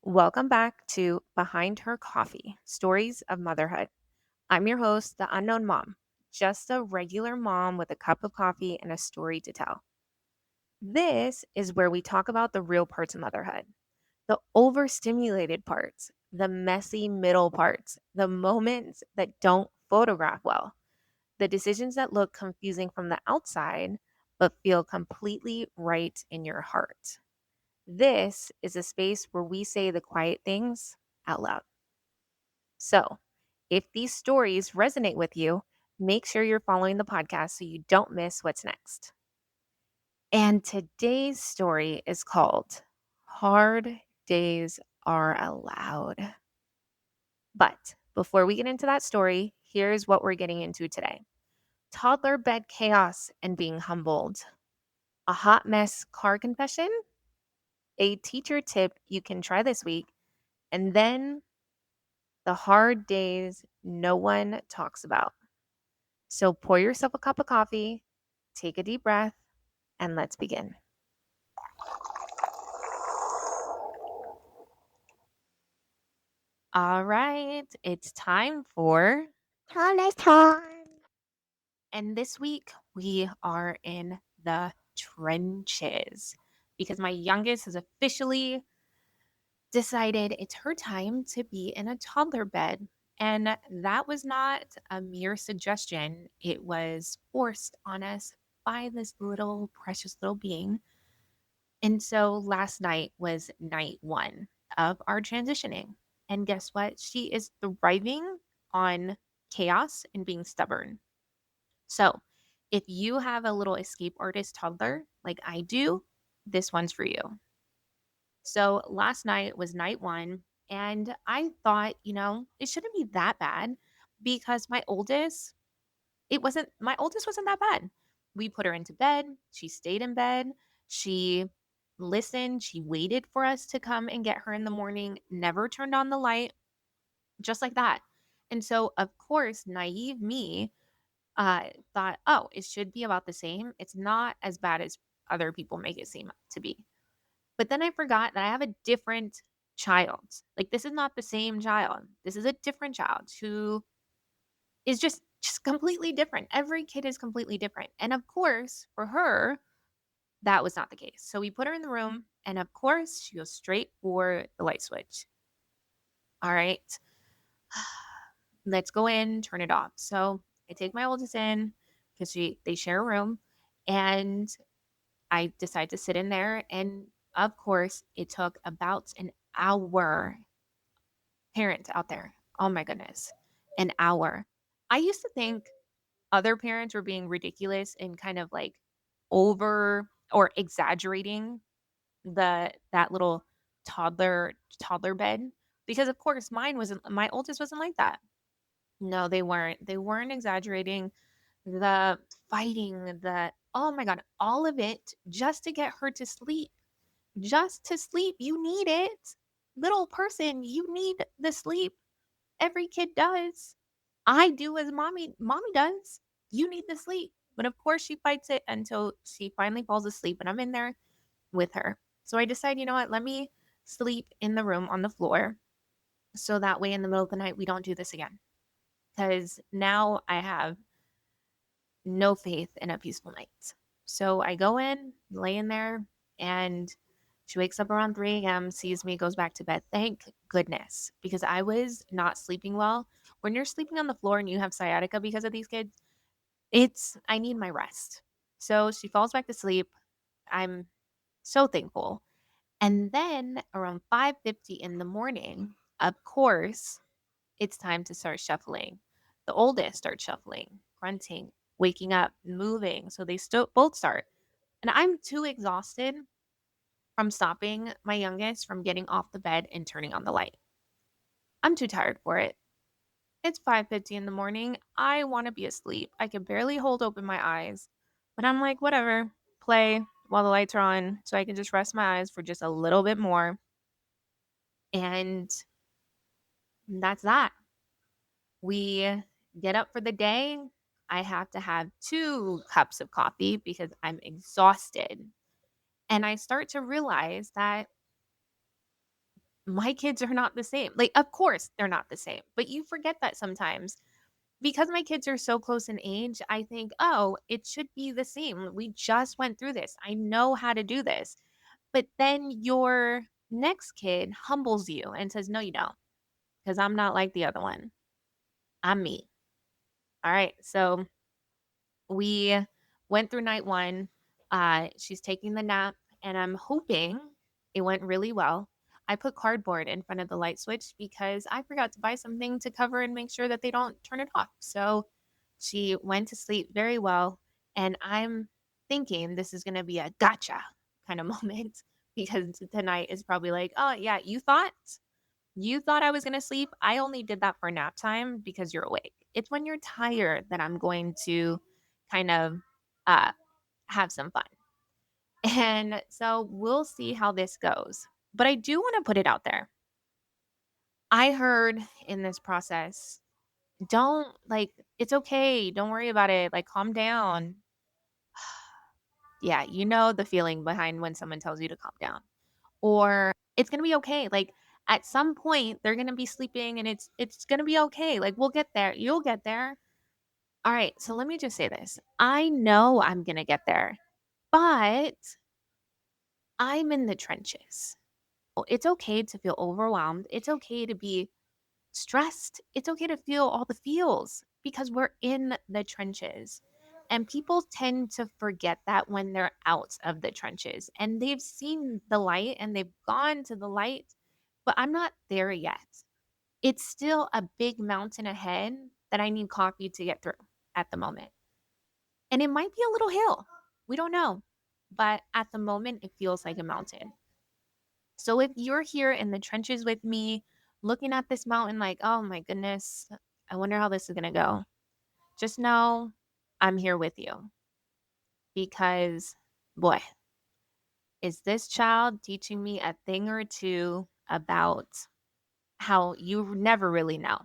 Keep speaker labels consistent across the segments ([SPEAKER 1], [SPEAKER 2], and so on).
[SPEAKER 1] Welcome back to Behind Her Coffee Stories of Motherhood. I'm your host, the unknown mom, just a regular mom with a cup of coffee and a story to tell. This is where we talk about the real parts of motherhood, the overstimulated parts, the messy middle parts, the moments that don't photograph well, the decisions that look confusing from the outside but feel completely right in your heart. This is a space where we say the quiet things out loud. So, if these stories resonate with you, make sure you're following the podcast so you don't miss what's next. And today's story is called Hard Days Are Allowed. But before we get into that story, here's what we're getting into today: toddler bed chaos and being humbled, a hot mess car confession, a teacher tip you can try this week, and then the hard days no one talks about. So pour yourself a cup of coffee, take a deep breath, and let's begin. All right, it's time for
[SPEAKER 2] Toddler time.
[SPEAKER 1] and this week we are in the trenches because my youngest has officially decided it's her time to be in a toddler bed. And that was not a mere suggestion, it was forced on us by this little precious little being. And so last night was night one of our transitioning. And guess what? She is thriving on chaos and being stubborn. So if you have a little escape artist toddler like I do, this one's for you. So last night was night one. And I thought, it shouldn't be that bad because my oldest wasn't that bad. We put her into bed. She stayed in bed. She listened. She waited for us to come and get her in the morning, never turned on the light, just like that. And so, of course, naive me thought, oh, it should be about the same. It's not as bad as other people make it seem to be. But then I forgot that I have a different child. Like, this is not the same child. This is a different child who is just completely different. Every kid is completely different. And of course, for her, that was not the case. So we put her in the room and of course, she goes straight for the light switch. All right. Let's go in, turn it off. So I take my oldest in because they share a room, and I decide to sit in there, and of course, it took about an hour. Parents out there, oh my goodness, an hour. I used to think other parents were being ridiculous and kind of like over or exaggerating that little toddler bed, because of course my oldest wasn't like that. No, they weren't exaggerating the fighting, the oh my god, all of it just to get her to sleep. Just to sleep, you need it. Little person, you need the sleep. Every kid does. I do as mommy does. You need the sleep. But of course she fights it until she finally falls asleep and I'm in there with her. So I decide, you know what? Let me sleep in the room on the floor so that way in the middle of the night we don't do this again. Cuz now I have no faith in a peaceful night. So I go in, lay in there, and she wakes up around 3 a.m., sees me, goes back to bed. Thank goodness, because I was not sleeping well. When you're sleeping on the floor and you have sciatica because of these kids, I need my rest. So she falls back to sleep. I'm so thankful. And then around 5:50 in the morning, of course, it's time to start shuffling. The oldest starts shuffling, grunting, waking up, moving. So they both start. And I'm too exhausted from stopping my youngest from getting off the bed and turning on the light. I'm too tired for it. It's 5:50 in the morning. I want to be asleep. I can barely hold open my eyes. But I'm like, whatever. Play while the lights are on so I can just rest my eyes for just a little bit more. And that's that. We get up for the day. I have to have 2 cups of coffee because I'm exhausted. And I start to realize that My kids are not the same. Like, of course, they're not the same, but you forget that sometimes. Because my kids are so close in age, I think, "Oh, it should be the same. We just went through this. I know how to do this." But then your next kid humbles you and says, "No, you don't, not, because 'cause I'm not like the other one. I'm me." Alright, so we went through night 1. She's taking the nap, and I'm hoping it went really well. I put cardboard in front of the light switch because I forgot to buy something to cover and make sure that they don't turn it off. So she went to sleep very well, and I'm thinking this is gonna be a gotcha kind of moment because tonight is probably like, "Oh, yeah, you thought? You thought I was gonna sleep? I only did that for nap time because you're awake." It's when you're tired that I'm going to kind of uh, have some fun. And so we'll see how this goes. But I do want to put it out there. I heard in this process, don't like, it's okay. Don't worry about it. Like, calm down. Yeah, you know the feeling behind when someone tells you to calm down, or it's going to be okay. Like, at some point they're going to be sleeping and it's going to be okay. Like, we'll get there. You'll get there. All right. So let me just say this. I know I'm going to get there, but I'm in the trenches. It's okay to feel overwhelmed. It's okay to be stressed. It's okay to feel all the feels because we're in the trenches. And people tend to forget that when they're out of the trenches and they've seen the light and they've gone to the light, but I'm not there yet. It's still a big mountain ahead that I need coffee to get through at the moment. And it might be a little hill. We don't know. But at the moment, it feels like a mountain. So if you're here in the trenches with me, looking at this mountain like, oh my goodness, I wonder how this is going to go, just know I'm here with you because, boy, is this child teaching me a thing or two about how you never really know.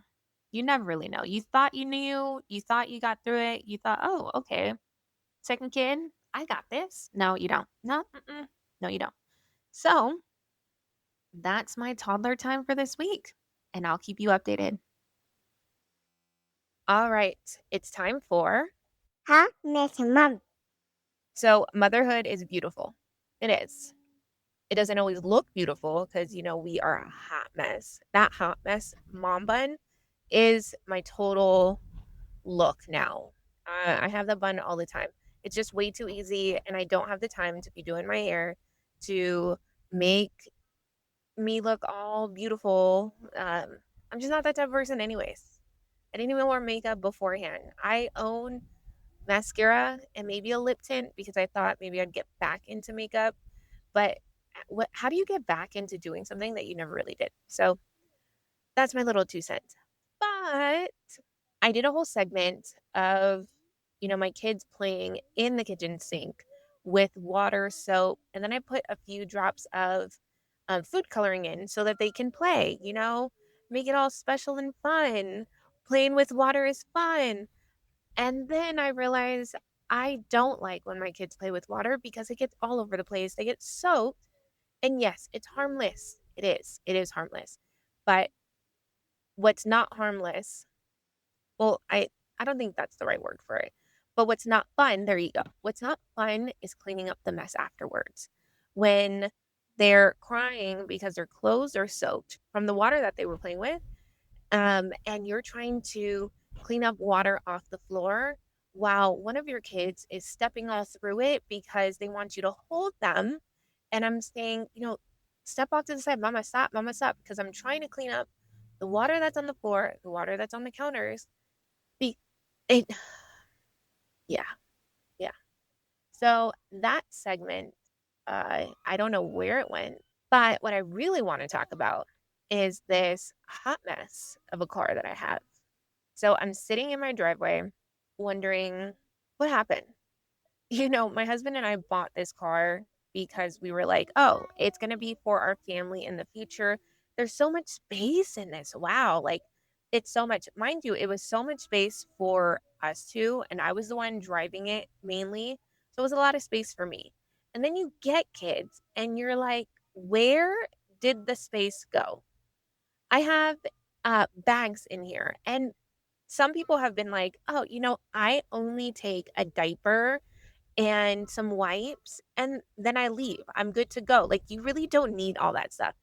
[SPEAKER 1] You never really know. You thought you knew, you thought you got through it, you thought, oh, okay, second kid, I got this. No, you don't. No, no, you don't. So that's my toddler time for this week, and I'll keep you updated. All right, it's time for.
[SPEAKER 2] Huh, Miss Mom?
[SPEAKER 1] So, motherhood is beautiful. It is. It doesn't always look beautiful because, we are a hot mess. That hot mess mom bun is my total look now. I have the bun all the time. It's just way too easy, and I don't have the time to be doing my hair to make me look all beautiful. I'm just not that type of person, anyways. I didn't even wear makeup beforehand. I own mascara and maybe a lip tint because I thought maybe I'd get back into makeup. But how do you get back into doing something that you never really did? So that's my little 2 cents. But I did a whole segment of, my kids playing in the kitchen sink with water, soap, and then I put a few drops of food coloring in so that they can play, make it all special and fun. Playing with water is fun. And then I realized I don't like when my kids play with water because it gets all over the place. They get soaked. And yes, it's harmless. It is. It is harmless. But what's not harmless, well, I don't think that's the right word for it. But what's not fun, there you go. What's not fun is cleaning up the mess afterwards. When they're crying because their clothes are soaked from the water that they were playing with, and you're trying to clean up water off the floor while one of your kids is stepping all through it because they want you to hold them. And I'm saying, step off to the side, mama, stop, because I'm trying to clean up the water that's on the floor, the water that's on the counters. Be it, yeah, yeah. So that segment, I don't know where it went, but what I really want to talk about is this hot mess of a car that I have. So I'm sitting in my driveway wondering what happened. My husband and I bought this car because we were like, oh, it's going to be for our family in the future. There's so much space in this. Wow. Like, it's so much, mind you, it was so much space for us two. And I was the one driving it mainly. So it was a lot of space for me. And then you get kids and you're like, where did the space go? I have bags in here. And some people have been like, oh, I only take a diaper and some wipes and then I leave. I'm good to go. Like, you really don't need all that stuff.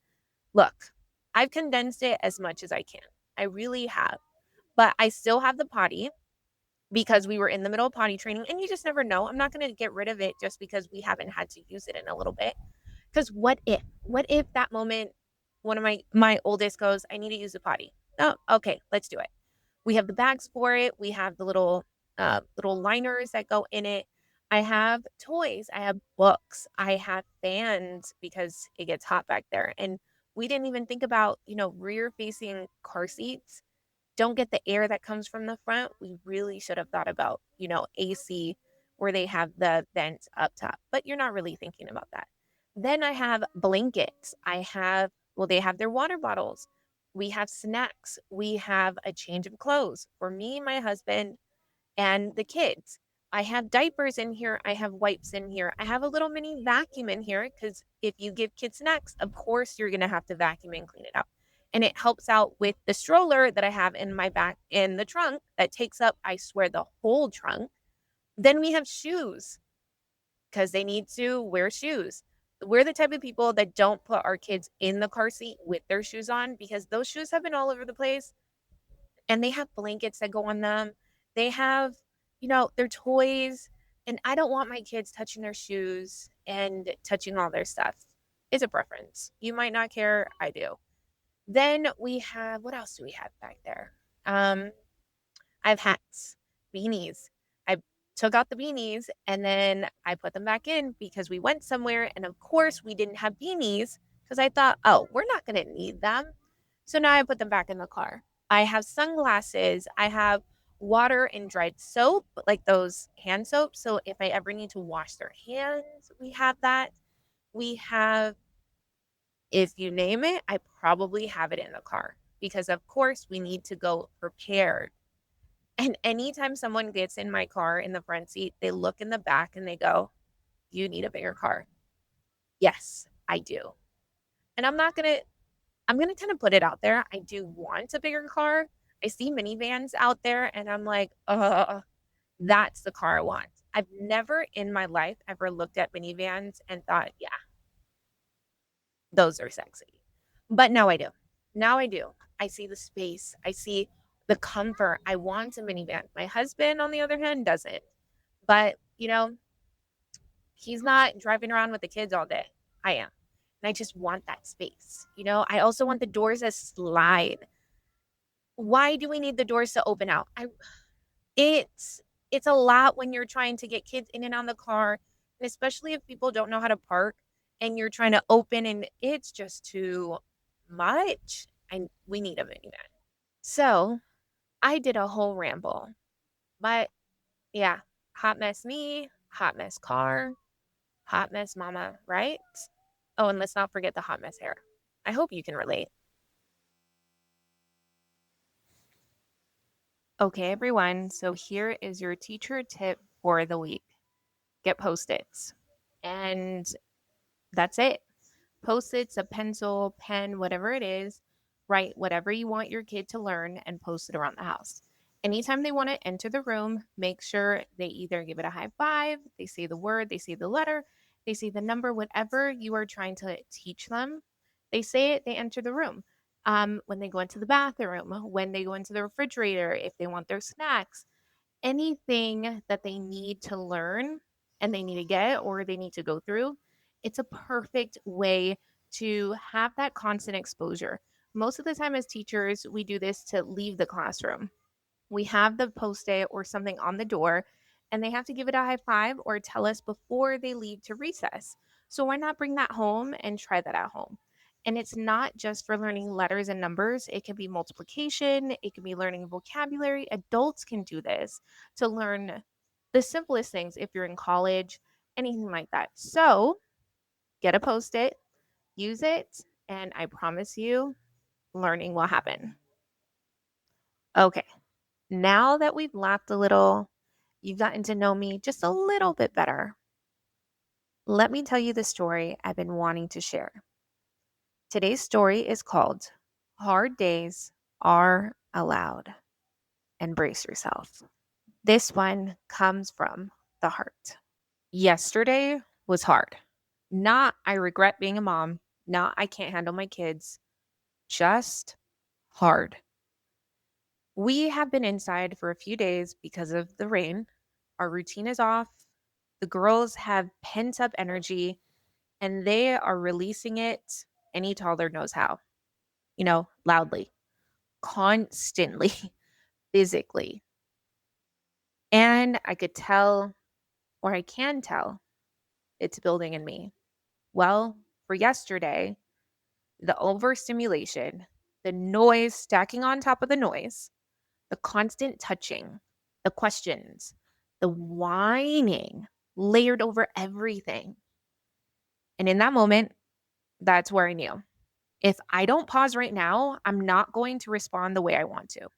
[SPEAKER 1] Look, I've condensed it as much as I can. I really have. But I still have the potty because we were in the middle of potty training and you just never know. I'm not going to get rid of it just because we haven't had to use it in a little bit. Because what if that moment one of my oldest goes, I need to use the potty. Oh, okay, let's do it. We have the bags for it. We have the little liners that go in it. I have toys. I have books. I have fans because it gets hot back there. And we didn't even think about, rear facing car seats don't get the air that comes from the front. We really should have thought about, AC where they have the vents up top, but you're not really thinking about that. Then I have blankets. They have their water bottles. We have snacks. We have a change of clothes for me, my husband, and the kids. I have diapers in here. I have wipes in here. I have a little mini vacuum in here because if you give kids snacks, of course you're going to have to vacuum and clean it out. And it helps out with the stroller that I have in my back in the trunk that takes up, I swear, the whole trunk. Then we have shoes because they need to wear shoes. We're the type of people that don't put our kids in the car seat with their shoes on because those shoes have been all over the place and they have blankets that go on them. They have, their toys. And I don't want my kids touching their shoes and touching all their stuff. It's a preference. You might not care. I do. Then we have, what else do we have back there? Um, I have hats, beanies. I took out the beanies and then I put them back in because we went somewhere. And of course, we didn't have beanies because I thought, oh, we're not going to need them. So now I put them back in the car. I have sunglasses. I have water and dried soap, like those hand soaps. So if I ever need to wash their hands, we have that. We have, if you name it, I probably have it in the car because, of course, we need to go prepared. And anytime someone gets in my car in the front seat, they look in the back and they go, you need a bigger car. Yes, I do. And I'm going to kind of put it out there. I do want a bigger car. I see minivans out there and I'm like, that's the car I want. I've never in my life ever looked at minivans and thought, yeah, those are sexy. But now I do. Now I do. I see the space. I see the comfort. I want a minivan. My husband, on the other hand, doesn't. But, he's not driving around with the kids all day. I am. And I just want that space. I also want the doors to slide. Why do we need the doors to open out? It's it's a lot when you're trying to get kids in and out of the car, and especially if people don't know how to park and you're trying to open and it's just too much. And we need a minivan. So I did a whole ramble. But yeah, hot mess me, hot mess car, hot mess mama, right? Oh, and let's not forget the hot mess hair. I hope you can relate. Okay, everyone. So here is your teacher tip for the week. Get post-its. And that's it. Post-its, a pencil, pen, whatever it is, write whatever you want your kid to learn and post it around the house. Anytime they want to enter the room, make sure they either give it a high five, they say the word, they say the letter, they say the number, whatever you are trying to teach them. They say it, they enter the room. When they go into the bathroom, when they go into the refrigerator, if they want their snacks, anything that they need to learn and they need to get or they need to go through, it's a perfect way to have that constant exposure. Most of the time, as teachers, we do this to leave the classroom. We have the post it or something on the door, and they have to give it a high five or tell us before they leave to recess. So, why not bring that home and try that at home? And it's not just for learning letters and numbers, it can be multiplication, it can be learning vocabulary. Adults can do this to learn the simplest things if you're in college, anything like that. So, get a post it, use it, and I promise you, learning will happen. Okay, now that we've laughed a little, you've gotten to know me just a little bit better. Let me tell you the story I've been wanting to share. Today's story is called Hard Days Are Allowed, and brace yourself. This one comes from the heart. Yesterday was hard. Not I regret being a mom, not I can't handle my kids, just hard. We have been inside for a few days because of the rain. Our routine is off. The girls have pent up energy and they are releasing it any toddler knows how, loudly, constantly, physically. And I could tell, or I can tell, it's building in me. Well, for yesterday, the overstimulation, the noise stacking on top of the noise, the constant touching, the questions, the whining layered over everything. And in that moment, that's where I knew. If I don't pause right now, I'm not going to respond the way I want to.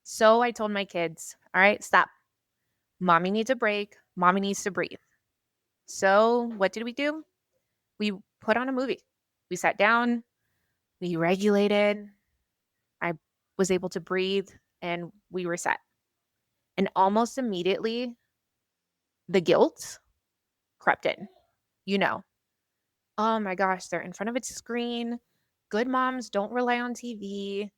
[SPEAKER 1] So I told my kids, all right, stop. Mommy needs a break. Mommy needs to breathe. So what did we do? We put on a movie. We sat down, we regulated. I was able to breathe and we were set. And almost immediately, the guilt crept in. You know, oh my gosh, they're in front of a screen. Good moms don't rely on TV.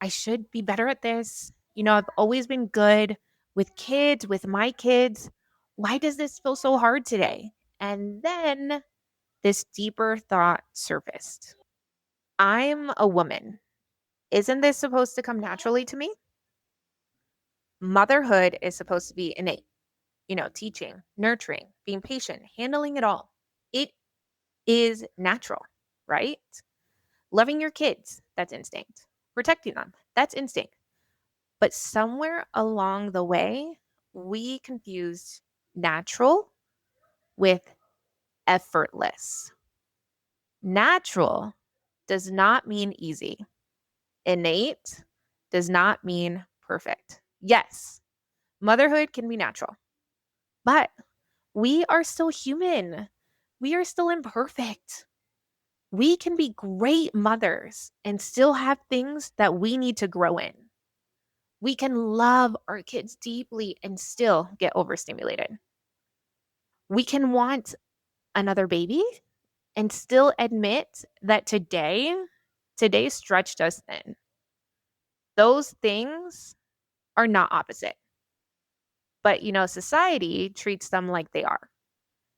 [SPEAKER 1] I should be better at this. I've always been good with kids, with my kids. Why does this feel so hard today? And then this deeper thought surfaced. I'm a woman. Isn't this supposed to come naturally to me? Motherhood is supposed to be innate, teaching, nurturing, being patient, handling it all. It is natural, right? Loving your kids, that's instinct. Protecting them, that's instinct. But somewhere along the way, we confused natural with effortless. Natural does not mean easy. Innate does not mean perfect. Yes, motherhood can be natural, but we are still human. We are still imperfect. We can be great mothers and still have things that we need to grow in. We can love our kids deeply and still get overstimulated. We can want another baby and still admit that today stretched us thin. Those things are not opposite. But society treats them like they are.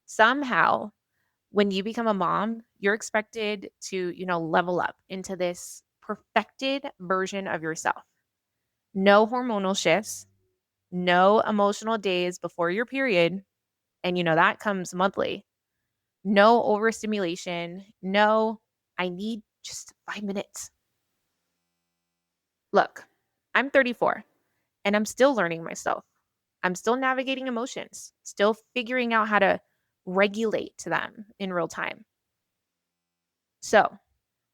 [SPEAKER 1] Somehow, when you become a mom, you're expected to, level up into this perfected version of yourself. No hormonal shifts, no emotional days before your period. And, that comes monthly. No overstimulation. No, I need just 5 minutes. Look, I'm 34 and I'm still learning myself. I'm still navigating emotions, still figuring out how to regulate to them in real time. So,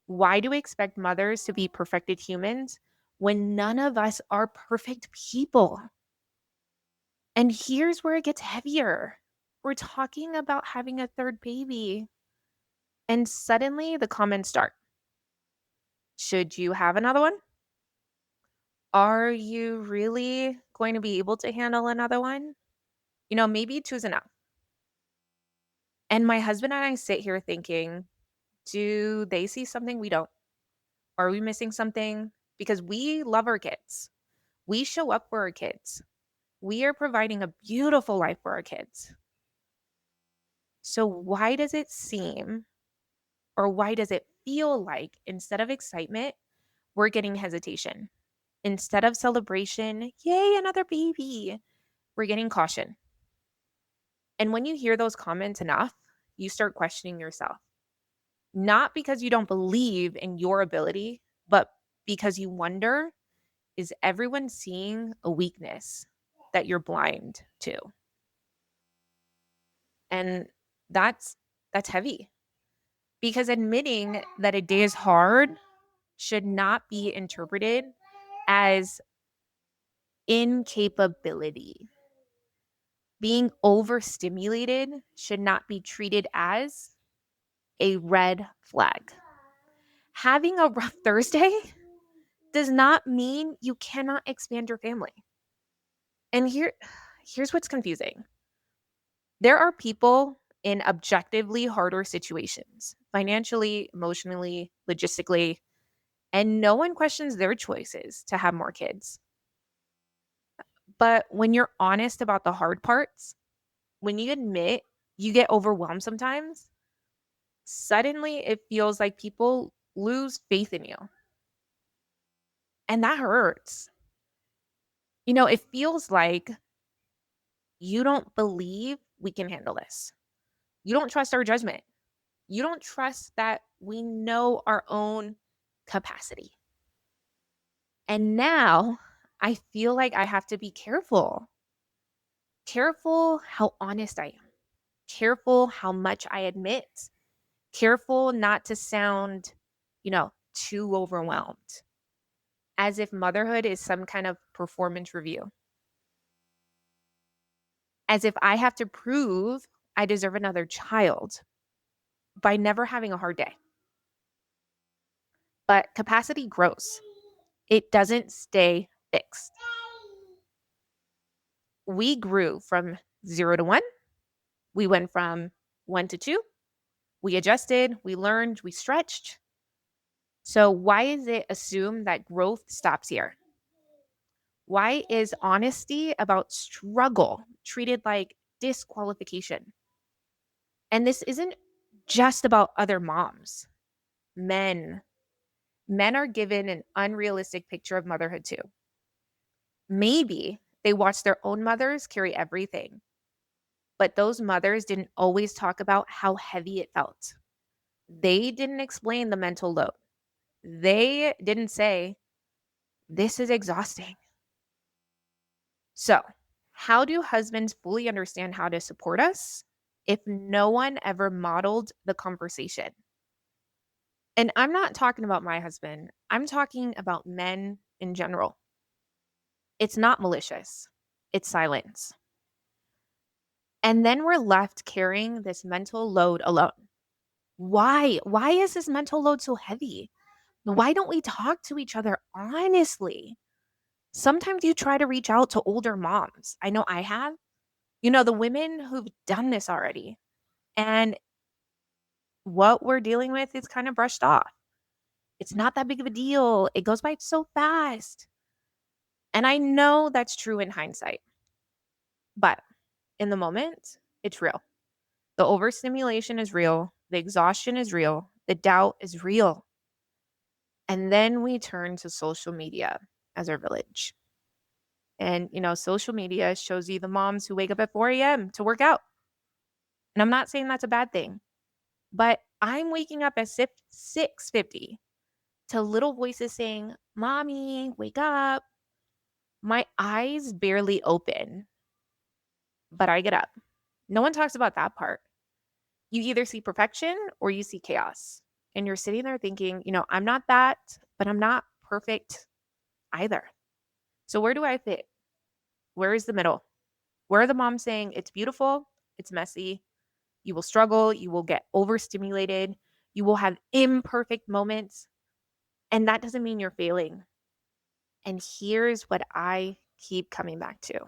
[SPEAKER 1] why do we expect mothers to be perfected humans when none of us are perfect people? And here's where it gets heavier. We're talking about having a third baby. And suddenly the comments start. Should you have another one? Are you really going to be able to handle another one? Maybe two's enough. And my husband and I sit here thinking, do they see something we don't? Are we missing something? Because we love our kids. We show up for our kids. We are providing a beautiful life for our kids. So, why does it seem, or why does it feel like instead of excitement, we're getting hesitation? Instead of celebration, yay, another baby, we're getting caution. And when you hear those comments enough, you start questioning yourself. Not because you don't believe in your ability, but because you wonder, is everyone seeing a weakness that you're blind to? And that's heavy because admitting that a day is hard should not be interpreted as incapability. Being overstimulated should not be treated as a red flag. Having a rough Thursday does not mean you cannot expand your family. And here's what's confusing. There are people in objectively harder situations, financially, emotionally, logistically, and no one questions their choices to have more kids. But when you're honest about the hard parts, when you admit you get overwhelmed sometimes, suddenly it feels like people lose faith in you. And that hurts. It feels like you don't believe we can handle this. You don't trust our judgment. You don't trust that we know our own capacity. And now I feel like I have to be careful. Careful how honest I am. Careful how much I admit. Careful not to sound, too overwhelmed. As if motherhood is some kind of performance review. As if I have to prove I deserve another child by never having a hard day. But capacity grows. It doesn't stay fixed. We grew from 0 to 1. We went from 1 to 2. We adjusted, we learned, we stretched. So, why is it assumed that growth stops here? Why is honesty about struggle treated like disqualification? And this isn't just about other moms. Men. Men are given an unrealistic picture of motherhood too. Maybe they watch their own mothers carry everything, but those mothers didn't always talk about how heavy it felt. They didn't explain the mental load. They didn't say, this is exhausting. So, how do husbands fully understand how to support us if no one ever modeled the conversation? And I'm not talking about my husband, I'm talking about men in general. It's not malicious, it's silence. And then we're left carrying this mental load alone. Why? Why is this mental load so heavy? Why don't we talk to each other honestly? Sometimes you try to reach out to older moms. I know I have. The women who've done this already. And what we're dealing with is kind of brushed off. It's not that big of a deal. It goes by so fast. And I know that's true in hindsight. But in the moment, it's real. The overstimulation is real. The exhaustion is real. The doubt is real. And then we turn to social media as our village. And, social media shows you the moms who wake up at 4 a.m. to work out. And I'm not saying that's a bad thing, but I'm waking up at 6:50 to little voices saying, Mommy, wake up. My eyes barely open, but I get up. No one talks about that part. You either see perfection or you see chaos. And you're sitting there thinking, I'm not that, but I'm not perfect either. So where do I fit? Where is the middle? Where are the moms saying it's beautiful, it's messy, you will struggle, you will get overstimulated, you will have imperfect moments, and that doesn't mean you're failing. And here's what I keep coming back to.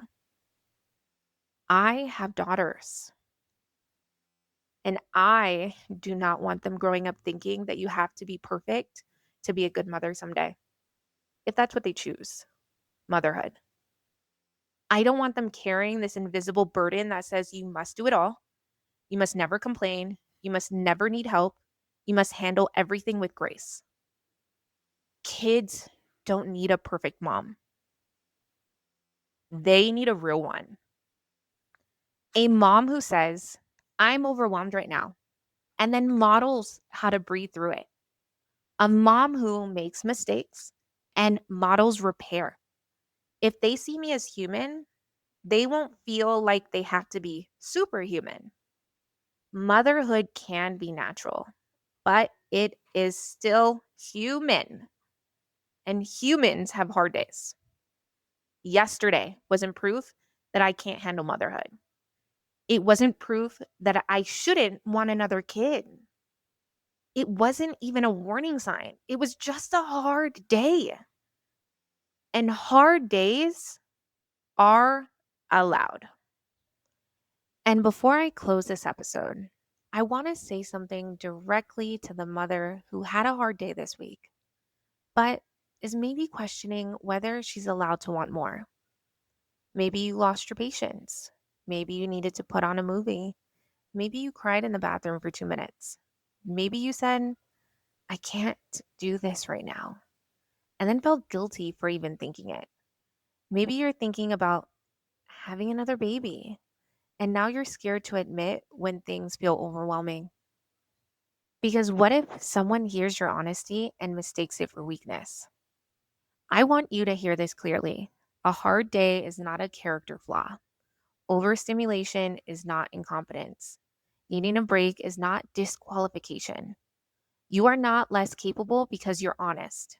[SPEAKER 1] I have daughters, and I do not want them growing up thinking that you have to be perfect to be a good mother someday, if that's what they choose, motherhood. I don't want them carrying this invisible burden that says you must do it all. You must never complain. You must never need help. You must handle everything with grace. Kids don't need a perfect mom. They need a real one. A mom who says, I'm overwhelmed right now, and then models how to breathe through it. A mom who makes mistakes and models repair. If they see me as human, they won't feel like they have to be superhuman. Motherhood can be natural, but it is still human, and humans have hard days. Yesterday wasn't proof that I can't handle motherhood. It wasn't proof that I shouldn't want another kid. It wasn't even a warning sign. It was just a hard day. And hard days are allowed. And before I close this episode, I want to say something directly to the mother who had a hard day this week, but is maybe questioning whether she's allowed to want more. Maybe you lost your patience. Maybe you needed to put on a movie. Maybe you cried in the bathroom for 2 minutes. Maybe you said, I can't do this right now, and then felt guilty for even thinking it. Maybe you're thinking about having another baby, and now you're scared to admit when things feel overwhelming. Because what if someone hears your honesty and mistakes it for weakness? I want you to hear this clearly. A hard day is not a character flaw. Overstimulation is not incompetence. Needing a break is not disqualification. You are not less capable because you're honest.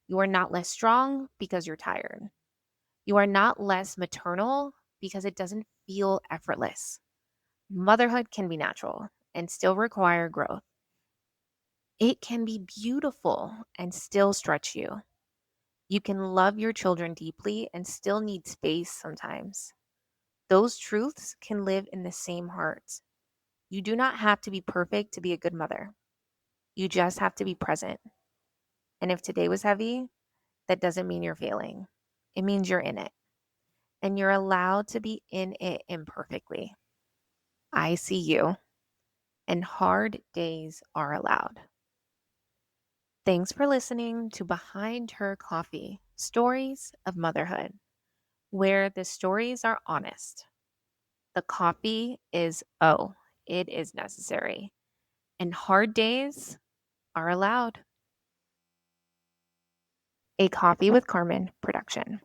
[SPEAKER 1] You are not less strong because you're tired. You are not less maternal because it doesn't feel effortless. Motherhood can be natural and still require growth. It can be beautiful and still stretch you. You can love your children deeply and still need space sometimes. Those truths can live in the same heart. You do not have to be perfect to be a good mother. You just have to be present. And if today was heavy, that doesn't mean you're failing. It means you're in it. And you're allowed to be in it imperfectly. I see you. And hard days are allowed. Thanks for listening to Behind Her Coffee Stories of Motherhood, where the stories are honest. The coffee is, oh, it is necessary. And hard days are allowed. A Coffee with Carmen production.